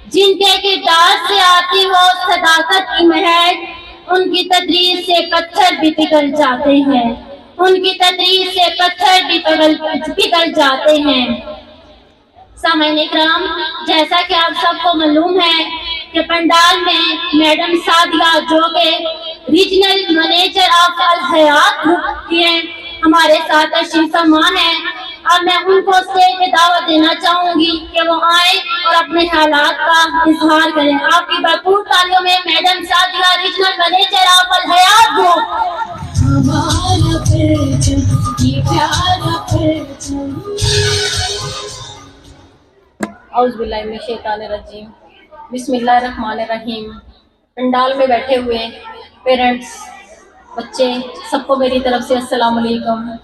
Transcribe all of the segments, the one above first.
जिनके किरदार से आती हो सदाकत की महक, उनकी तदरीस से पत्थर भी पिघल जाते हैं, उनकी तदरीस से पत्थर भी पिघल जाते हैं। सामाईन इकराम, जैसा कि आप सबको मालूम है कि पंडाल में मैडम सादिया जो के regional manager of Al Hayat group की हैं, हमारे साथ तशरीफ फरमा है। अब मैं उनको स्टेज पे दावत देना चाहूंगी कि वो आए और अपने हालात का इजहार करें। आपकी भरपूर तालियों में madam Sadia, regional manager of Al Hayat group. औज़ुबिल्लाहिमिनश्शैतानिर्रजीम, बिस्मिल्लाहिर्रहमानिर्रहीम। पंडाल में बैठे हुए पेरेंट्स, बच्चे, सबको मेरी तरफ से अस्सलाम वालेकुम।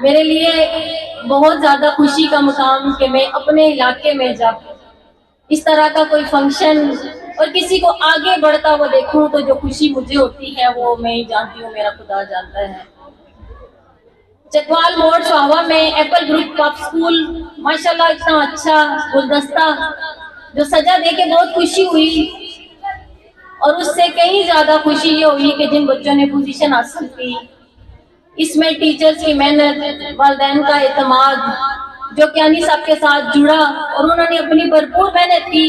मेरे लिए बहुत ज़्यादा खुशी का मुकाम कि मैं अपने इलाके में जब इस तरह का कोई फंक्शन और किसी को आगे बढ़ता हुआ देखूं तो जो खुशी मुझे होती है वो मैं ही जानती हूँ, मेरा खुदा जानता है। चकवाल मोड़ स्वावा में एप्पल ग्रुप पब स्कूल, माशाल्लाह इतना अच्छा गुलदस्ता जो सजा देके बहुत खुशी हुई। और उससे कहीं ज्यादा खुशी ये हुई कि जिन बच्चों ने पोजीशन हासिल की, इसमें टीचर्स की मेहनत, वालिदैन का एतमाद जो कियानी साहब के साथ जुड़ा और उन्होंने अपनी भरपूर मेहनत की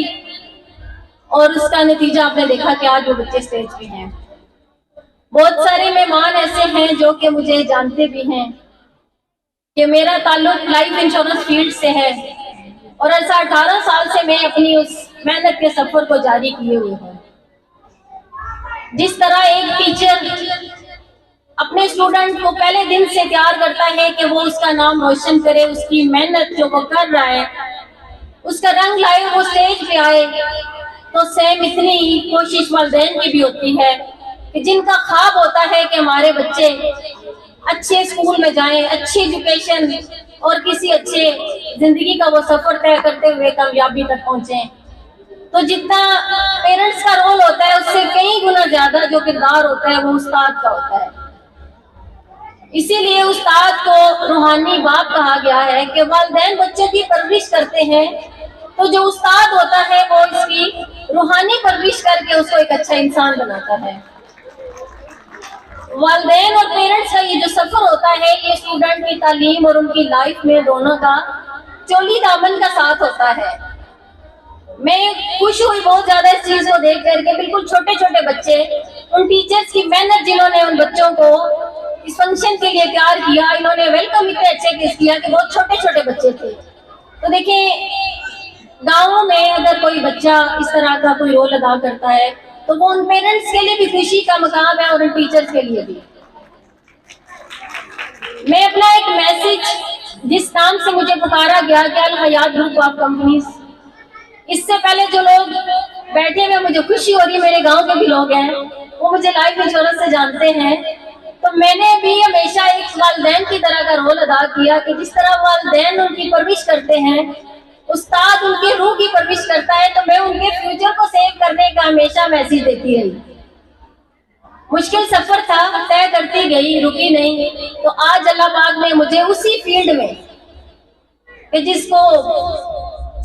और उसका नतीजा आपने देखा कि आज वो बच्चे स्टेज पे हैं। बहुत सारे मेहमान ऐसे हैं जो कि मुझे जानते भी हैं कि मेरा ताल्लुक लाइफ इंश्योरेंस फील्ड से है और ऐसा 18 साल से मैं अपनी उस मेहनत के सफर को जारी किए हुए हूँ। जिस तरह एक टीचर अपने स्टूडेंट को पहले दिन से तैयार करता है कि वो उसका नाम रोशन करे, उसकी मेहनत जो वो कर रहा है उसका रंग लाए, वो स्टेज पे आए, तो सेम इतनी ही कोशिश वालिदैन की भी होती है कि जिनका ख्वाब होता है कि हमारे बच्चे अच्छे स्कूल में जाएं, अच्छी एजुकेशन और किसी अच्छे जिंदगी का वो सफर तय करते हुए कामयाबी तक पहुंचे, तो जितना पेरेंट्स का रोल होता है उससे कई गुना ज्यादा जो किरदार होता है वो उस्ताद का होता है। इसीलिए उस्ताद को रूहानी बाप कहा गया है कि वालिदैन बच्चों की परवरिश करते हैं, तो जो उस्ताद होता है वो इसकी रूहानी परवरिश करके उसको एक अच्छा इंसान बनाता है। वालिदैन और पेरेंट्स का ये जो सफर होता है ये स्टूडेंट की तालीम और उनकी लाइफ में दोनों का चोली दामन का साथ होता है। मैं खुश हुई बहुत ज्यादा इस चीज को देख करके। बिल्कुल छोटे छोटे बच्चे, उन टीचर्स की मेहनत जिन्होंने उन बच्चों को इस फंक्शन के लिए तैयार किया, इन्होंने वेलकम इतने अच्छे किस किया कि बहुत छोटे छोटे बच्चे थे। तो देखिए, गाँवों में अगर कोई बच्चा इस तरह का कोई रोल अदा करता है तो वो उन पेरेंट्स के लिए भी खुशी का मकाम है और उन टीचर्स के लिए भी। मैं अपना एक मैसेज जिस नाम से मुझे पुकारा गया कि अल हयात ग्रुप ऑफ कंपनीज, इससे पहले जो लोग बैठे हुए मुझे खुशी हो रही है, मेरे गांव के भी लोग हैं, वो मुझे लाइफ इंश्योरेंस से जानते हैं। तो मैंने भी हमेशा एक वालिदैन की तरह का रोल अदा किया कि जिस तरह वालिदैन उनकी परवरिश करते हैं, उस्ताद उनकी रूह की परवरिश करता है, तो मैं उनके फ्यूचर को सेव करने का हमेशा मैसेज देती रही। मुश्किल सफर था, तय करती गई, रुकी नहीं। तो आज अल्लाह पाक ने मुझे उसी फील्ड में कि जिसको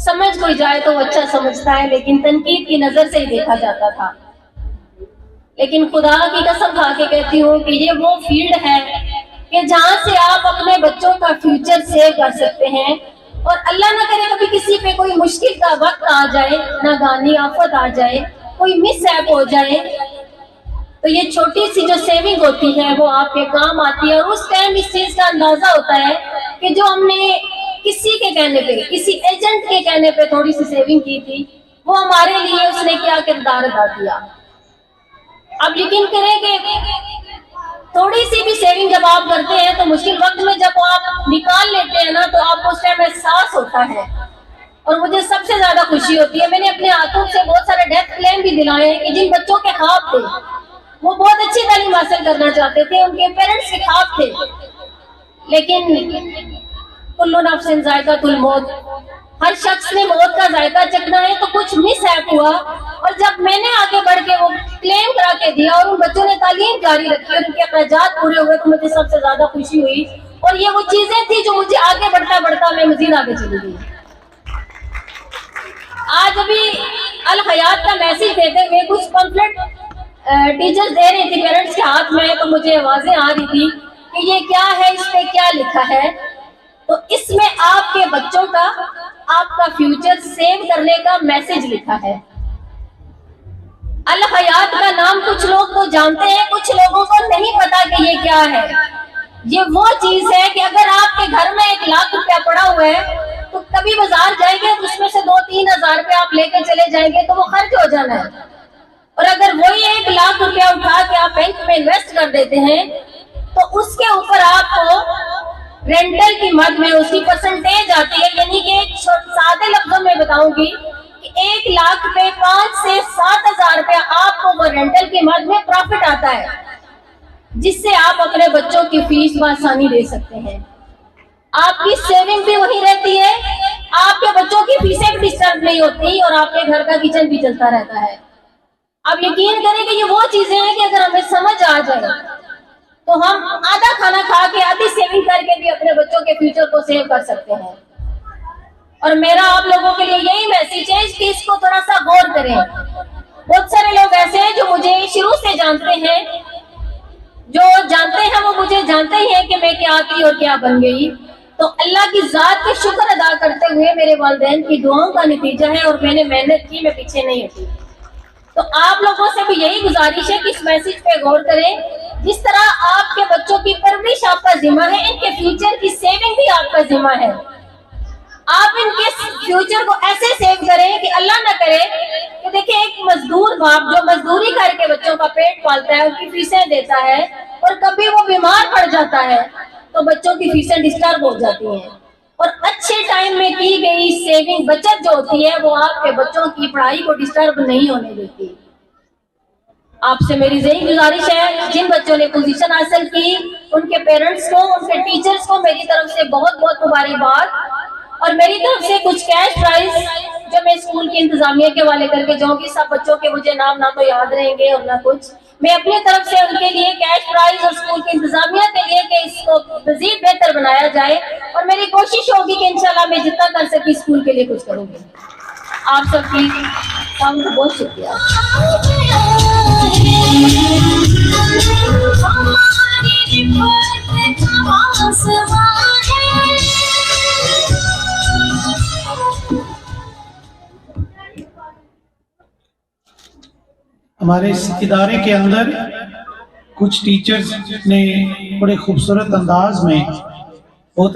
समझ कोई जाए तो वो अच्छा समझता है, लेकिन तनकीद की नजर से ही देखा जाता था। लेकिन खुदा की कसम खा के कहती हूँ कि ये वो फील्ड है कि जहाँ से आप अपने बच्चों का फ्यूचर सेव कर सकते हैं। और अल्लाह ना करे कभी किसी पे कोई मुश्किल का वक्त आ जाए, नागानी आफत आ जाए, कोई मिसहैप हो जाए, तो ये छोटी सी जो सेविंग होती है वो आपके काम आती है। और उस टाइम इस चीज का अंदाजा होता है कि जो हमने किसी के कहने पे, किसी एजेंट के कहने पे थोड़ी सी सेविंग की थी, वो हमारे लिए उसने क्या किरदार अदा किया। अब यकीन करें कि थोड़ी सी भी सेविंग जब आप करते हैं तो मुश्किल वक्त में जब आप निकाल लेते हैं ना, तो आपको उस टाइम एहसास होता है। और मुझे सबसे ज्यादा खुशी होती है, मैंने अपने हाथों से बहुत सारे डेथ क्लेम भी दिलाए हैं कि जिन बच्चों के ख्वाब थे, वो बहुत अच्छी तालीम हासिल करना चाहते थे, उनके पेरेंट्स के ख्वाब थे, लेकिन कुल्लू नफ्सिन जायकातुल मौत, हर शख्स ने मौत का जायका चखना है। तो कुछ मिसहैप हुआ और जब मैंने आगे बढ़ के वो क्लेम करा के दिया और उन बच्चों ने तालीम जारी रखी और उनके अखराजात पूरे हुए, तो मुझे सबसे ज्यादा खुशी हुई। और ये वो चीजें थी जो मुझे आगे बढ़ता बढ़ता मैं मजीद आगे चली गई। आज अभी अल हयात का मैसेज देते हुए कुछ पंफलेट टीचर्स दे रही थी पेरेंट्स के हाथ में, तो मुझे आवाजें आ रही थी कि ये क्या है, इस पे क्या लिखा है। तो इसमें आपके बच्चों का, आपका फ्यूचर सेव करने का मैसेज लिखा है। अल हयात का नाम कुछ लोग तो जानते हैं, कुछ लोगों को नहीं पता कि ये क्या है। ये वो चीज है कि अगर आपके घर में 1 लाख रुपया पड़ा हुआ है, तो कभी बाजार जाएंगे तो उसमें से 2-3 हजार रुपया आप लेकर चले जाएंगे तो वो खर्च हो जाना है। और अगर वही 1 लाख रुपया उठा के आप बैंक में इन्वेस्ट कर देते हैं, तो उसके ऊपर आपको रेंटल की मद में उसकी परसेंटेज आती है। यानी कि सादे लफ्जों में बताऊंगी कि 1 लाख पे 5 से 7 हजार रुपया आपको वो रेंटल की मद में प्रॉफिट आता है, जिससे आप अपने बच्चों की फीस आसानी दे सकते हैं। आपकी सेविंग भी वही रहती है, आपके बच्चों की फीसें भी डिस्टर्ब नहीं होती और आपके घर का किचन भी चलता रहता है। आप यकीन करें कि ये वो चीजें हैं कि अगर हमें समझ आ जाए तो हम आधा खाना खा के आधी सेविंग करके भी अपने बच्चों के फ्यूचर को सेव कर सकते हैं। और मेरा आप लोगों के लिए यही मैसेज है कि इसको थोड़ा सा गौर करें। बहुत सारे लोग ऐसे हैं जो मुझे शुरू से जानते हैं, वो मुझे जानते ही हैं कि मैं क्या थी और क्या बन गई। तो अल्लाह की जात के शुक्र अदा करते हुए मेरे वालिदैन की दुआओं का नतीजा है और मैंने मेहनत की, मैं पीछे नहीं हटी। तो आप लोगों से भी यही गुजारिश है कि इस मैसेज पे गौर करें। जिस तरह आपके बच्चों की परवरिश आपका जिम्मा है, इनके फ्यूचर की सेविंग भी आपका जिम्मा है। आप इनके फ्यूचर को ऐसे सेव करें कि अल्लाह ना करे कि देखिए एक मजदूर बाप जो मजदूरी करके बच्चों का पेट पालता है, उनकी फीसें देता है, और कभी वो बीमार पड़ जाता है तो बच्चों की फीसें डिस्टर्ब हो जाती हैं। और अच्छे टाइम में की गई सेविंग बचत जो होती है वो आपके बच्चों की पढ़ाई को डिस्टर्ब नहीं होने देती। आपसे मेरी यही गुजारिश है, जिन बच्चों ने पोजीशन हासिल की उनके पेरेंट्स को, उनके टीचर्स को मेरी तरफ से बहुत बहुत मुबारकबाद। और मेरी तरफ से कुछ कैश प्राइज जो मैं स्कूल की इंतजामिया के हवाले करके जाऊंगी। सब बच्चों के मुझे नाम ना तो याद रहेंगे और ना कुछ, मैं अपनी तरफ से उनके लिए कैश प्राइज और स्कूल की इंतजामिया के लिए कि इसको मजीद बेहतर बनाया जाए। और मेरी कोशिश होगी कि इंशाल्लाह मैं जितना कर सकी स्कूल के लिए कुछ करूंगी। आप सबकी काम को बहुत शुक्रिया। हमारे इस इदारे के अंदर कुछ टीचर्स ने बड़े खूबसूरत अंदाज में बहुत